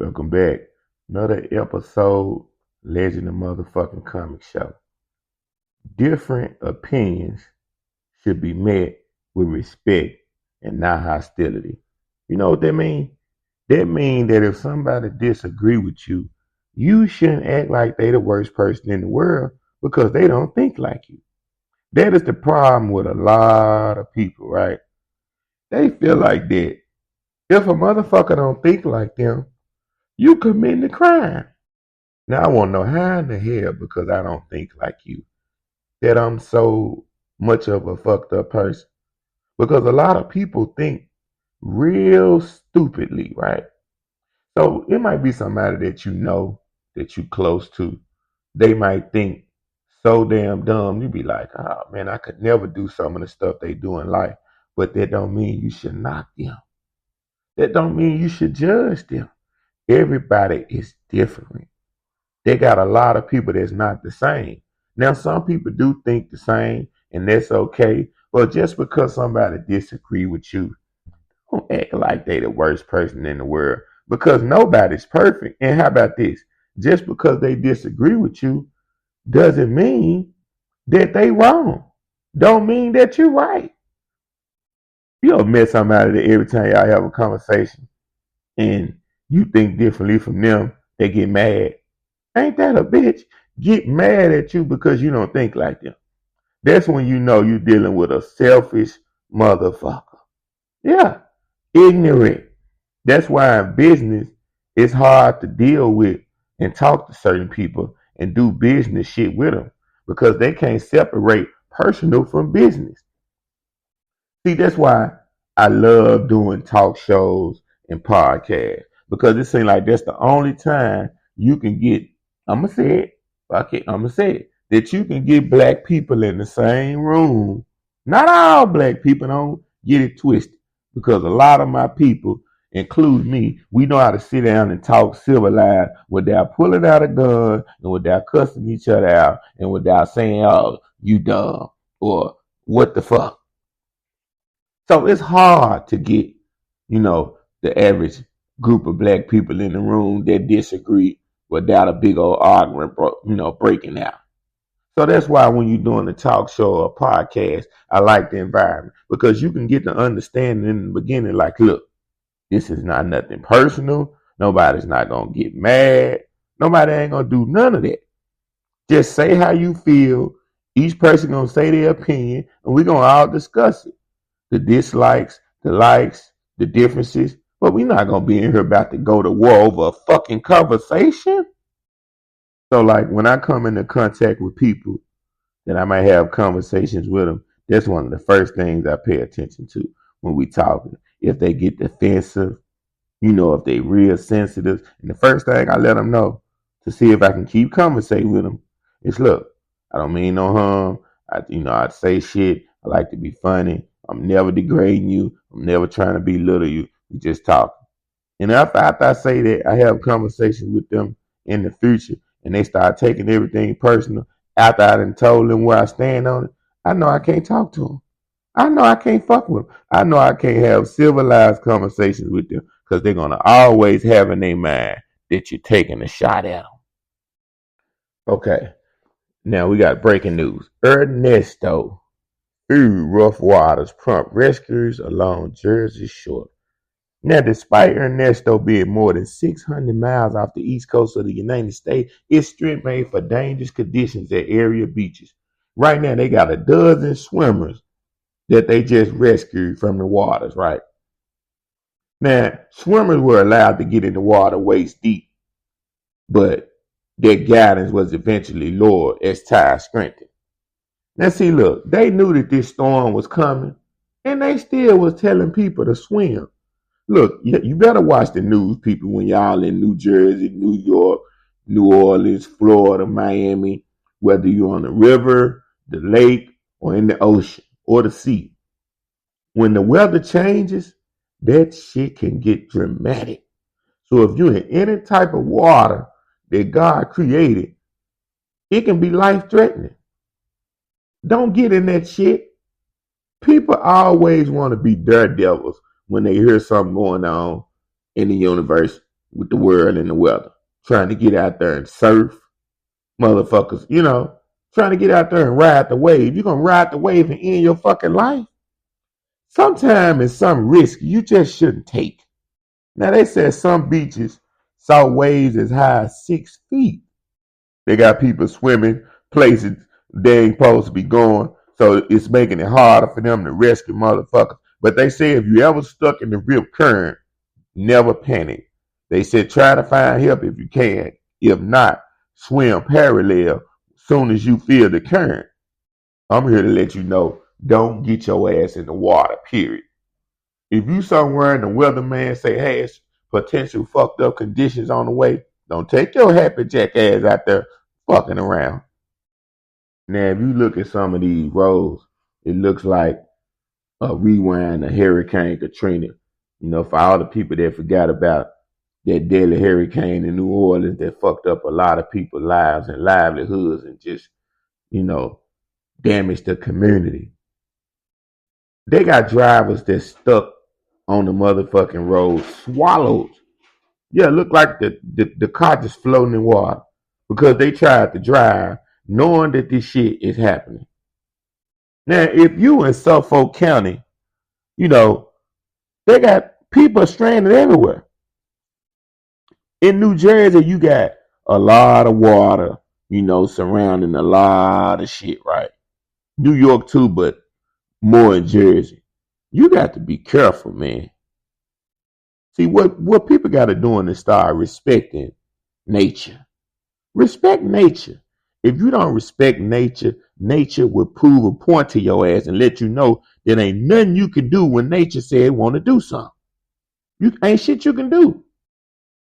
Welcome back. Another episode, Legend of Motherfucking Comic Show. Different opinions should be met with respect and not hostility. You know what that means? That means that if somebody disagree with you, you shouldn't act like they the worst person in the world because they don't think like you. That is the problem with a lot of people, right? They feel like that if a motherfucker don't think like them, you committing a crime. Now I want to know how in the hell, because I don't think like you, that I'm so much of a fucked up person. Because a lot of people think real stupidly, right? So it might be somebody that you close to. They might think so damn dumb. You be like, oh man, I could never do some of the stuff they do in life. But that don't mean you should knock them. That don't mean you should judge them. Everybody is different. They got a lot of people that's not the same. Now, some people do think the same, and that's okay. But just because somebody disagree with you, don't act like they the worst person in the world. Because nobody's perfect. And how about this? Just because they disagree with you doesn't mean that they wrong. Don't mean that you're right. You'll met somebody that every time y'all have a conversation and you think differently from them, they get mad. Ain't that a bitch? Get mad at you because you don't think like them. That's when you know you're dealing with a selfish motherfucker. Yeah, ignorant. That's why in business, it's hard to deal with and talk to certain people and do business shit with them because they can't separate personal from business. See, that's why I love doing talk shows and podcasts because it seems like that's the only time you can get, I'm going to say it, okay, I'm going to say it, that you can get black people in the same room. Not all black people, don't get it twisted, because a lot of my people, include me, we know how to sit down and talk civilized without pulling out a gun and without cussing each other out and without saying, oh, you dumb or what the fuck. So it's hard to get, the average group of black people in the room that disagree without a big old argument, breaking out. So that's why when you're doing a talk show or a podcast, I like the environment because you can get the understanding in the beginning. Like, look, this is not nothing personal. Nobody's not gonna get mad. Nobody ain't gonna do none of that. Just say how you feel. Each person gonna say their opinion, and we're gonna all discuss it. The dislikes, the likes, the differences. But we're not gonna be in here about to go to war over a fucking conversation. So like when I come into contact with people that I might have conversations with them, that's one of the first things I pay attention to when we talking. If they get defensive, if they real sensitive. And the first thing I let them know to see if I can keep conversating with them is, look, I don't mean no harm. I'd say shit. I like to be funny. I'm never degrading you. I'm never trying to belittle you. We just talk. And after I say that, I have conversations with them in the future, and they start taking everything personal. After I done told them where I stand on it, I know I can't talk to them. I know I can't fuck with them. I know I can't have civilized conversations with them because they're going to always have in their mind that you're taking a shot at them. Okay, now we got breaking news. Ernesto through rough waters prompt rescuers along Jersey shore. Now, despite Ernesto being more than 600 miles off the east coast of the United States, it's strip made for dangerous conditions at area beaches. Right now, they got a dozen swimmers that they just rescued from the waters, right? Now, swimmers were allowed to get in the water waist deep, but their guidance was eventually lowered as tides strengthened. Now, see, look, they knew that this storm was coming, and they still was telling people to swim. Look, you better watch the news, people, when y'all in New Jersey, New York, New Orleans, Florida, Miami, whether you're on the river, the lake, or in the ocean, or the sea. When the weather changes, that shit can get dramatic. So if you're in any type of water that God created, it can be life-threatening. Don't get in that shit. People always want to be daredevils when they hear something going on in the universe, with the world and the weather, trying to get out there and surf, motherfuckers, trying to get out there and ride the wave. You're going to ride the wave and end your fucking life? Sometimes it's some risk you just shouldn't take. Now, they said some beaches saw waves as high as 6 feet. They got people swimming places they ain't supposed to be going, so it's making it harder for them to rescue motherfuckers. But they say if you ever stuck in the rip current, never panic. They said try to find help if you can. If not, swim parallel soon as you feel the current. I'm here to let you know, don't get your ass in the water, period. If you somewhere and the weatherman say, hey, it's potential fucked up conditions on the way, don't take your happy jack ass out there fucking around. Now, if you look at some of these roads, it looks like a rewind of Hurricane Katrina. For all the people that forgot about that deadly hurricane in New Orleans that fucked up a lot of people's lives and livelihoods and just, damaged the community. They got drivers that stuck on the motherfucking road, swallowed. Yeah, it looked like the car just floating in water because they tried to drive knowing that this shit is happening. Now, if you in Suffolk County, they got people stranded everywhere. In New Jersey, you got a lot of water, surrounding a lot of shit, right? New York too, but more in Jersey. You got to be careful, man. See, what people got to do is start respecting nature. Respect nature. If you don't respect nature, nature will prove a point to your ass and let you know that ain't nothing you can do when nature said want to do something. You ain't shit you can do.